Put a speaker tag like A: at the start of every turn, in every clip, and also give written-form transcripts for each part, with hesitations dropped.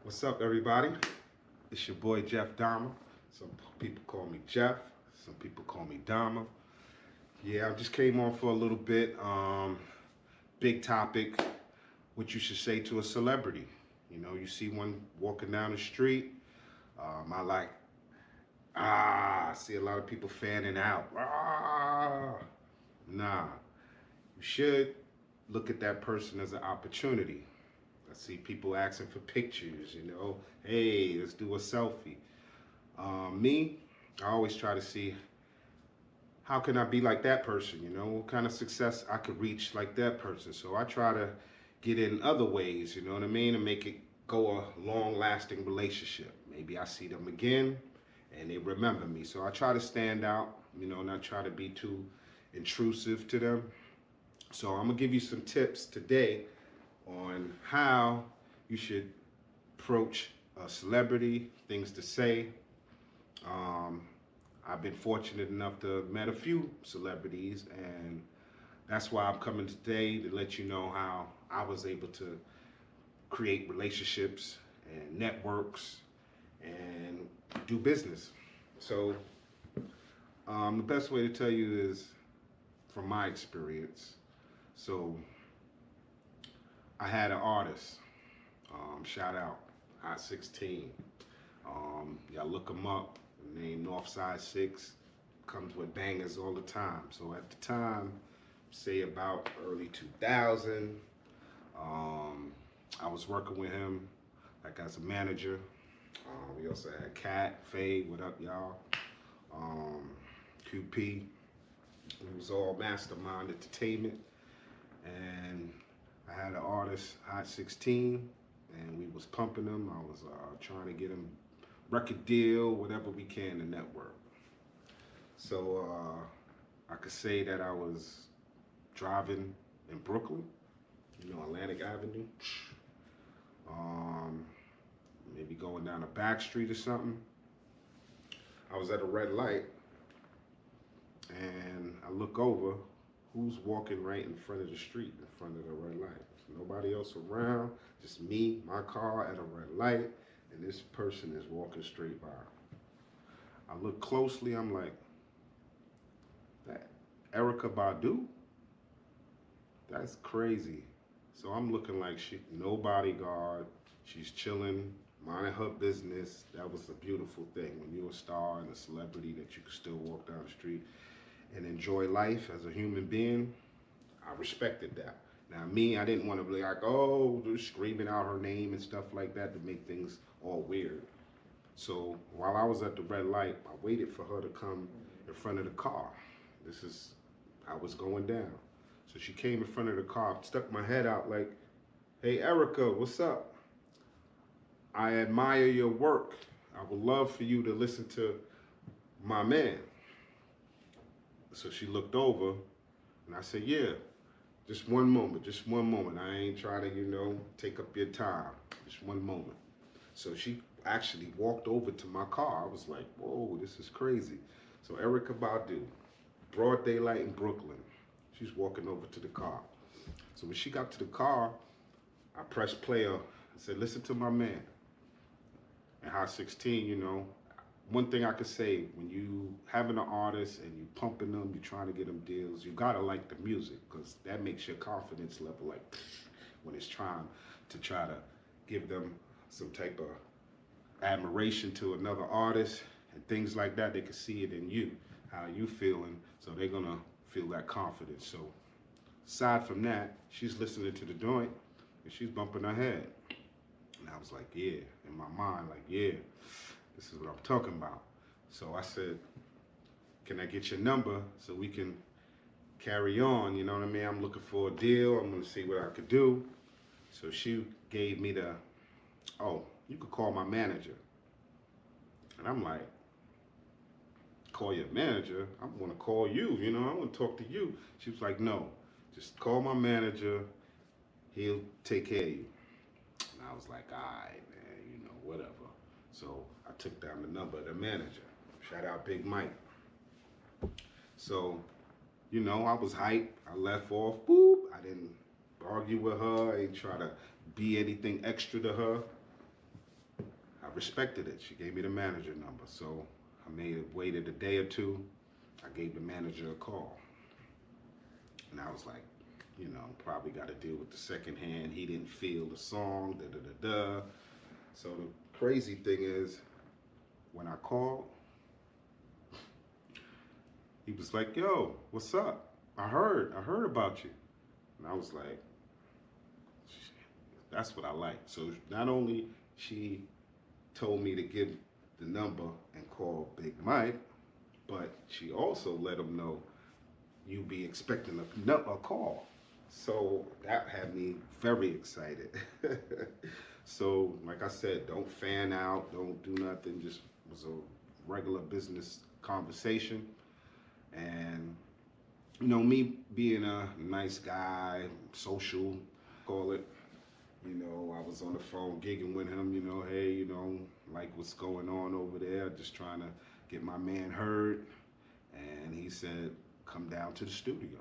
A: What's up, everybody? It's your boy Jeff Dahmer. Some people call me Jeff. Some people call me Dahmer. Yeah, I just came on for a little bit. Big topic: what you should say to a celebrity. You know, you see one walking down the street. I like, I see a lot of people fanning out. Nah, you should look at that person as an opportunity. I see people asking for pictures, hey, let's do a selfie. Me, I always try to see how can I be like that person, what kind of success I could reach like that person. So I try to get in other ways, you know what I mean, and make it go a long lasting relationship. Maybe I see them again and they remember me. So I try to stand out, not try to be too intrusive to them. So I'm gonna give you some tips today on how you should approach a celebrity, things to say. I've been fortunate enough to have met a few celebrities, and that's why I'm coming today to let you know how I was able to create relationships and networks and do business. So the best way to tell you is from my experience. So I had an artist, shout out, Hot 16. Y'all look him up, name Northside 6, comes with bangers all the time. So at the time, say about early 2000, I was working with him like as a manager. We also had Cat, Faye, what up y'all? QP, it was all Mastermind Entertainment. And I had an artist, Hot 16, and we was pumping him. I was trying to get him record deal, whatever we can to network. So I could say that I was driving in Brooklyn, Atlantic Avenue. Maybe going down a back street or something. I was at a red light, and I look over. Who's walking right in front of the street, in front of the red light? Nobody else around, just me, my car at a red light, and this person is walking straight by. I look closely, I'm like, that Erykah Badu? That's crazy. So I'm looking like no bodyguard, she's chilling, minding her business. That was a beautiful thing. When you're a star and a celebrity, that you can still walk down the street and enjoy life as a human being, I respected that. Now me, I didn't want to be like, oh, just screaming out her name and stuff like that to make things all weird. So while I was at the red light, I waited for her to come in front of the car. This is how it's going down. So she came in front of the car, stuck my head out like, hey Erykah, what's up? I admire your work. I would love for you to listen to my man. So she looked over, and I said, yeah, just one moment, just one moment. I ain't trying to, take up your time. Just one moment. So she actually walked over to my car. I was like, whoa, this is crazy. So Erykah Badu, broad daylight in Brooklyn. She's walking over to the car. So when she got to the car, I pressed play. I said, listen to my man. And Hot 16, one thing I could say, when you having an artist and you pumping them, you trying to get them deals, you gotta like the music, because that makes your confidence level like when it's trying to give them some type of admiration to another artist and things like that. They can see it in you, how you feeling, so they're gonna feel that confidence. So aside from that, she's listening to the joint and she's bumping her head. And I was like, yeah, in my mind, like, yeah, this is what I'm talking about. So I said, can I get your number so we can carry on? You know what I mean? I'm looking for a deal. I'm gonna see what I could do. So she gave me oh, you could call my manager. And I'm like, call your manager? I'm gonna call you, I wanna talk to you. She was like, no, just call my manager. He'll take care of you. And I was like, all right, man, whatever. So I took down the number of the manager. Shout out Big Mike. So, I was hyped. I left off, boop. I didn't argue with her. I didn't try to be anything extra to her. respected it. She gave me the manager number. So I waited a day or two. I gave the manager a call. And I was like, probably got to deal with the second hand. He didn't feel the song, da da da da. So the crazy thing is, when I called, he was like, yo, what's up? I heard about you. And I was like, that's what I like. So not only she told me to give the number and call Big Mike, but she also let him know you be expecting a call. So that had me very excited. So like I said, don't fan out, don't do nothing. Just was a regular business conversation. And me being a nice guy, social, call it, I was on the phone gigging with him, hey, like what's going on over there, just trying to get my man heard. And he said, come down to the studio.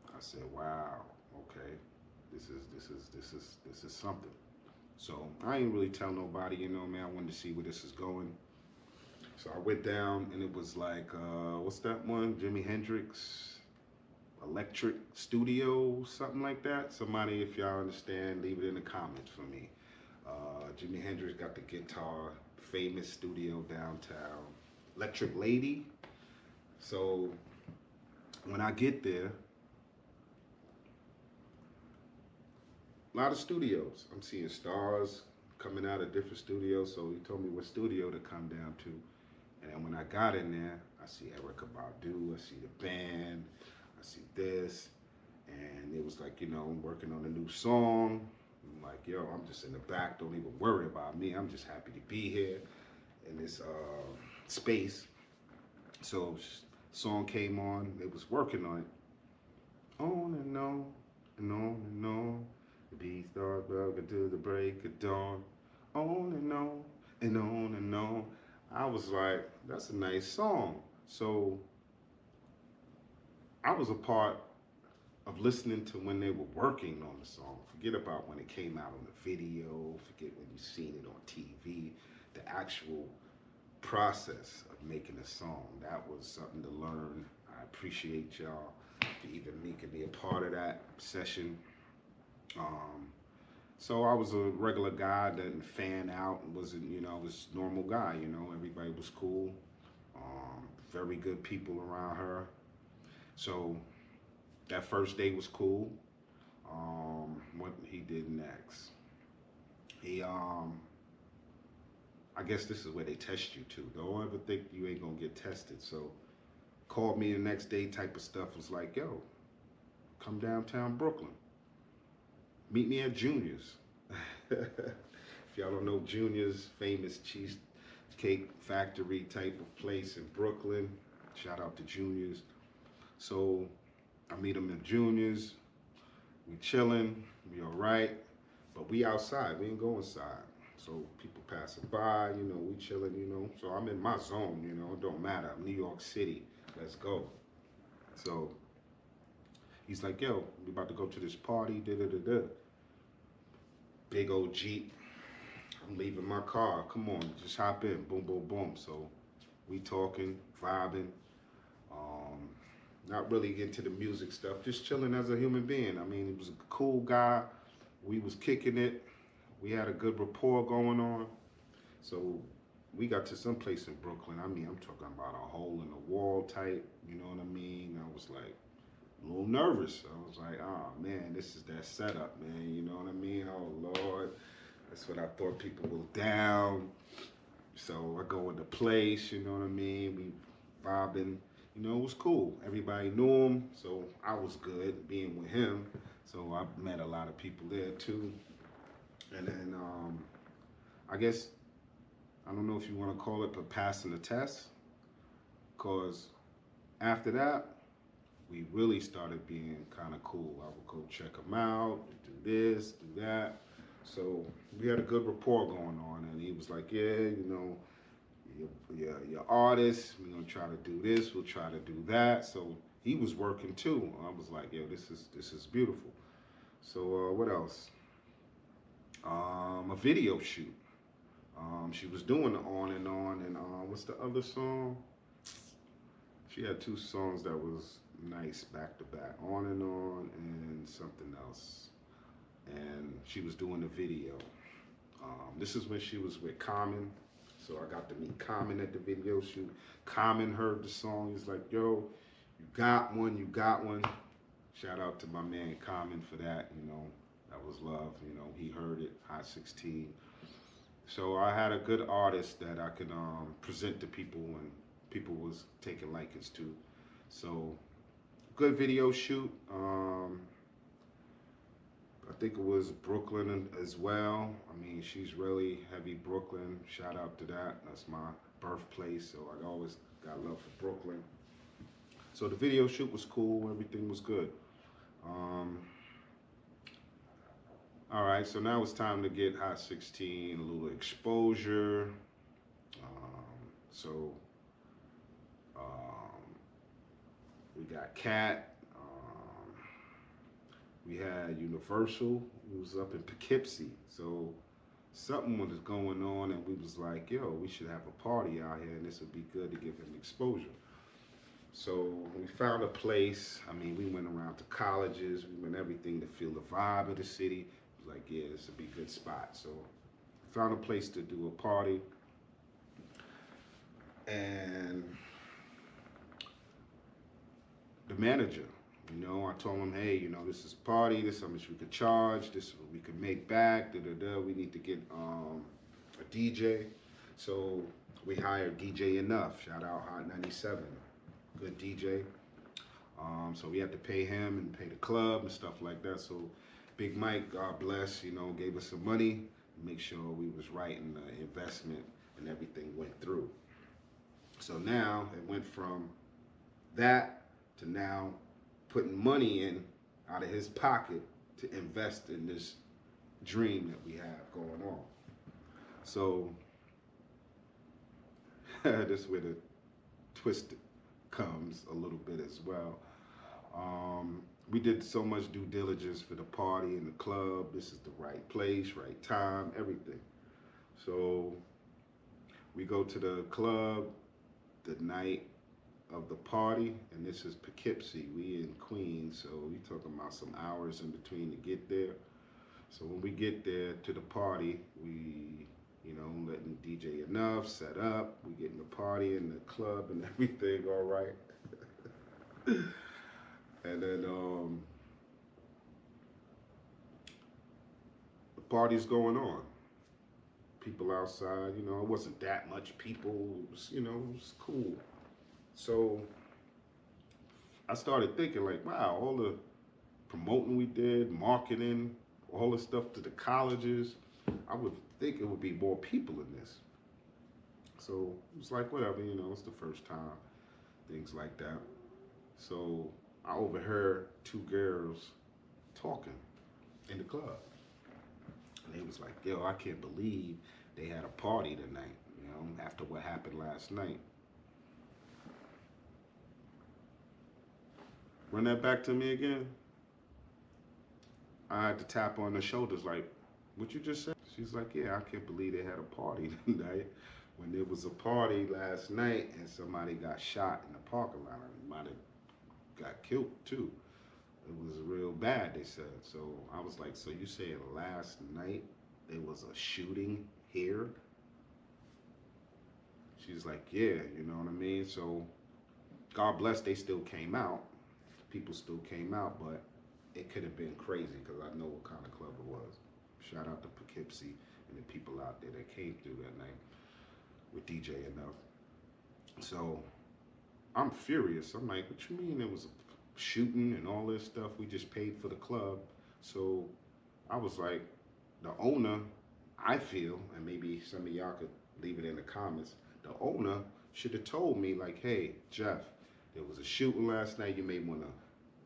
A: I said, wow, okay, this is something. So I ain't really tell nobody, man, I wanted to see where this is going. So I went down and it was like, what's that one? Jimi Hendrix Electric Studio, something like that. Somebody, if y'all understand, leave it in the comments for me. Jimi Hendrix got the guitar, famous studio downtown. Electric Lady. So when I get there, a lot of studios. I'm seeing stars coming out of different studios. So he told me what studio to come down to. And then when I got in there, I see Erykah Badu, I see the band, I see this. And it was like, I'm working on a new song. I'm like, yo, I'm just in the back. Don't even worry about me. I'm just happy to be here in this space. So song came on. They was working on it. On and on and on and on. The beat starts rocking to the break of dawn. On and on and on and on. I was like, that's a nice song. So I was a part of listening to when they were working on the song. Forget about when it came out on the video. Forget when you seen it on TV. The actual process of making a song. That was something to learn. I appreciate y'all for even making me a part of that session. So I was a regular guy, didn't fan out, wasn't, I was a normal guy, everybody was cool. Very good people around her. So that first day was cool. What he did next? He, I guess this is where they test you too. Don't ever think you ain't gonna get tested. So called me the next day type of stuff, was like, yo, come downtown Brooklyn. Meet me at Junior's. If y'all don't know, Junior's, famous cheesecake factory type of place in Brooklyn. Shout out to Junior's. So I meet him at Junior's. We chilling, we all right, but we outside, we ain't go inside. So people passing by, we chilling, So I'm in my zone, it don't matter. I'm New York City, let's go. So he's like, yo, we about to go to this party, da-da-da-da. Big old Jeep. I'm leaving my car. Come on, just hop in. Boom, boom, boom. So we talking, vibing. Not really into the music stuff, just chilling as a human being. I mean, he was a cool guy. We was kicking it. We had a good rapport going on. So we got to some place in Brooklyn. I mean, I'm talking about a hole in the wall type, you know what I mean? I was like a little nervous. I was like, oh man, this is that setup, man, you know what I mean? Oh Lord, that's what I thought people were down. So I go in the place, you know what I mean? We vibing. It was cool. Everybody knew him, so I was good being with him. So I met a lot of people there too. And then I guess, I don't know if you want to call it, but passing the test. Because after that, we really started being kind of cool. I would go check him out, do this, do that. So we had a good rapport going on. And he was like, yeah, you're artist, we're gonna try to do this, we'll try to do that. So he was working too. I was like, yo, this is beautiful. So what else? A video shoot. She was doing the On and On, and what's the other song? She had two songs that was nice back to back, On and On, and something else. And she was doing the video. This is when she was with Common, so I got to meet Common at the video shoot. Common heard the song. He's like, "Yo, you got one, you got one." Shout out to my man Common for that. You know, that was love. You know, he heard it. Hot 16. So I had a good artist that I could present to people and people was taking likings to. So good video shoot. I think it was Brooklyn as well. I mean, she's really heavy Brooklyn. Shout out to that. That's my birthplace, so I always got love for Brooklyn. So the video shoot was cool. Everything was good. All right, so now it's time to get Hot 16, a little exposure. So we got Cat. We had Universal, who was up in Poughkeepsie. So something was going on, and we was like, yo, we should have a party out here, and this would be good to give him exposure. So we found a place. I mean, we went around to colleges, we went everything to feel the vibe of the city. It was like, yeah, this would be a good spot. So found a place to do a party. And the manager, you know, I told him, hey, you know, this is a party, this is how much we could charge, this is what we could make back, we need to get a DJ. So we hired DJ Enough, shout out Hot 97, good DJ. So we had to pay him and pay the club and stuff like that. So Big Mike, God bless, you know, gave us some money to make sure we was right in the investment and everything went through. So now it went from that to now putting money in out of his pocket to invest in this dream that we have going on. So this is where the twist comes a little bit as well. We did so much due diligence for the party and the club. This is the right place, right time, everything. So we go to the club the night of the party, and this is Poughkeepsie. We in Queens, so we talking about some hours in between to get there. So when we get there to the party, we, you know, letting DJ Enough set up. We getting the party in the club and everything all right. And then the party's going on. People outside, you know, it wasn't that much people. It was, you know, it was cool. So I started thinking like, wow, all the promoting we did, marketing, all the stuff to the colleges, I would think it would be more people in this. So it was like, whatever, you know, it's the first time, things like that. So I overheard two girls talking in the club. And they was like, yo, I can't believe they had a party tonight, you know, after what happened last night. Run that back to me again. I had to tap on the shoulders like, what you just said? She's like, yeah, I can't believe they had a party tonight. When there was a party last night and somebody got shot in the parking lot. Might have got killed too. It was real bad, they said. So I was like, so you saying last night there was a shooting here? She's like, yeah, you know what I mean? So God bless, they still came out. People still came out, but it could have been crazy because I know what kind of club it was. Shout out to Poughkeepsie and the people out there that came through that night with DJ Enough. So I'm furious. I'm like, what you mean there was a shooting and all this stuff? We just paid for the club. So I was like, the owner, I feel, and maybe some of y'all could leave it in the comments, the owner should have told me like, hey, Jeff, there was a shooting last night. You may want to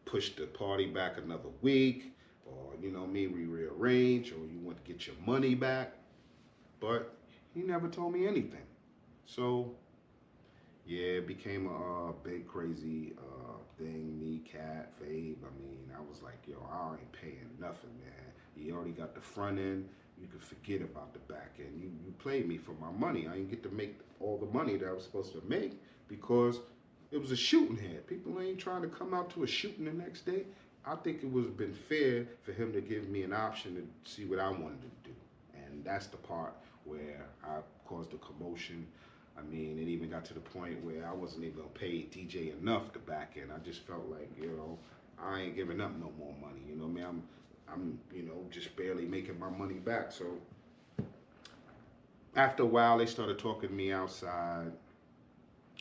A: push the party back another week, or, you know, maybe rearrange, or you want to get your money back. But he never told me anything. So, yeah, it became a big crazy thing. Me, Cat, Fabe. I mean, I was like, yo, I ain't paying nothing, man. You already got the front end. you can forget about the back end. You played me for my money. I didn't get to make all the money that I was supposed to make because it was a shooting head. People ain't trying to come out to a shooting the next day. I think it would have been fair for him to give me an option to see what I wanted to do. And that's the part where I caused a commotion. I mean, it even got to the point where I wasn't even gonna pay DJ enough to back end. I just felt like, I ain't giving up no more money. You know what I mean? I'm just barely making my money back. So after a while, they started talking to me outside,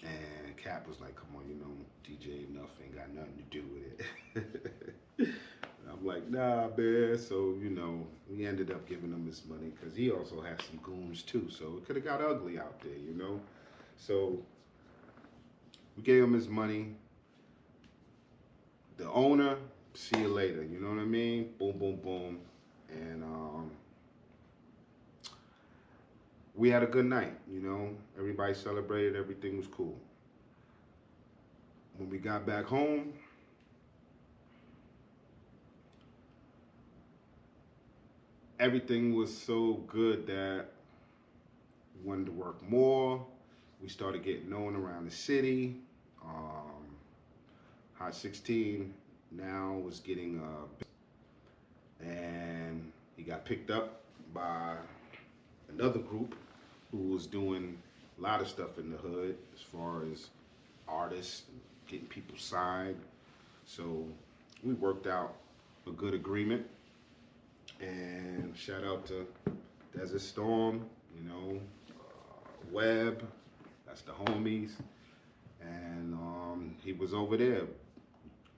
A: and Cap was like, "Come on, DJ Enough ain't got nothing to do with it." I'm like, "Nah, man." So we ended up giving him his money because he also has some goons too. So it could have got ugly out there, So we gave him his money. The owner, see you later. You know what I mean? Boom, boom, boom, and we had a good night. Everybody celebrated. Everything was cool. When we got back home, everything was so good that we wanted to work more. We started getting known around the city. Hot 16 now was getting and he got picked up by another group who was doing a lot of stuff in the hood as far as artists and getting people signed. So we worked out a good agreement. And shout out to Desert Storm, Webb, that's the homies. And he was over there.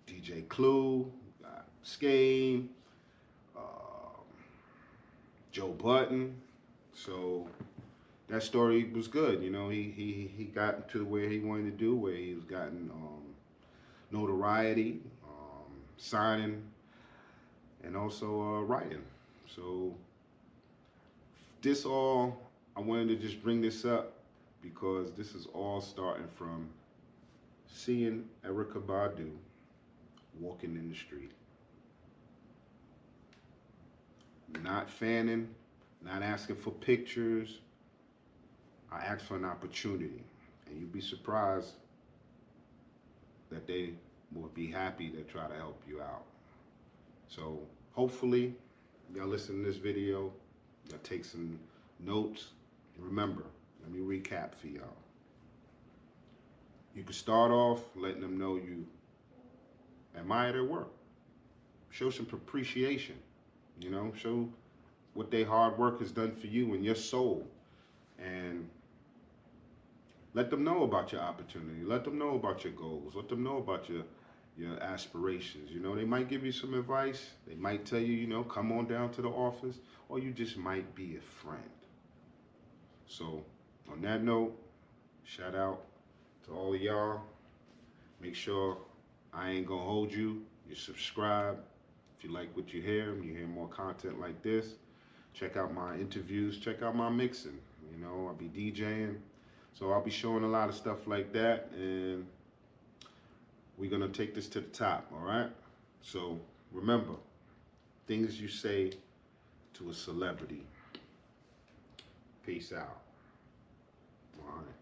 A: DJ Clue, Skane, Joe Button. So that story was good. He got to where he wanted to do, where he was gotten notoriety, signing, and also writing. So I wanted to just bring this up because this is all starting from seeing Erykah Badu walking in the street. Not fanning, not asking for pictures. I asked for an opportunity, and you'd be surprised that they will be happy to try to help you out. So hopefully y'all listen to this video, y'all take some notes. Remember, let me recap for y'all. You can start off letting them know you admire their work. Show some appreciation, show what their hard work has done for you and your soul. And let them know about your opportunity. Let them know about your goals. Let them know about your aspirations. They might give you some advice. They might tell you, come on down to the office, or you just might be a friend. So on that note, shout out to all of y'all. Make sure I ain't gonna hold you. You subscribe. If you like what you hear more content like this. Check out my interviews. Check out my mixing. I'll be DJing. So I'll be showing a lot of stuff like that, and we're gonna take this to the top, all right? So remember, things you say to a celebrity. Peace out. All right.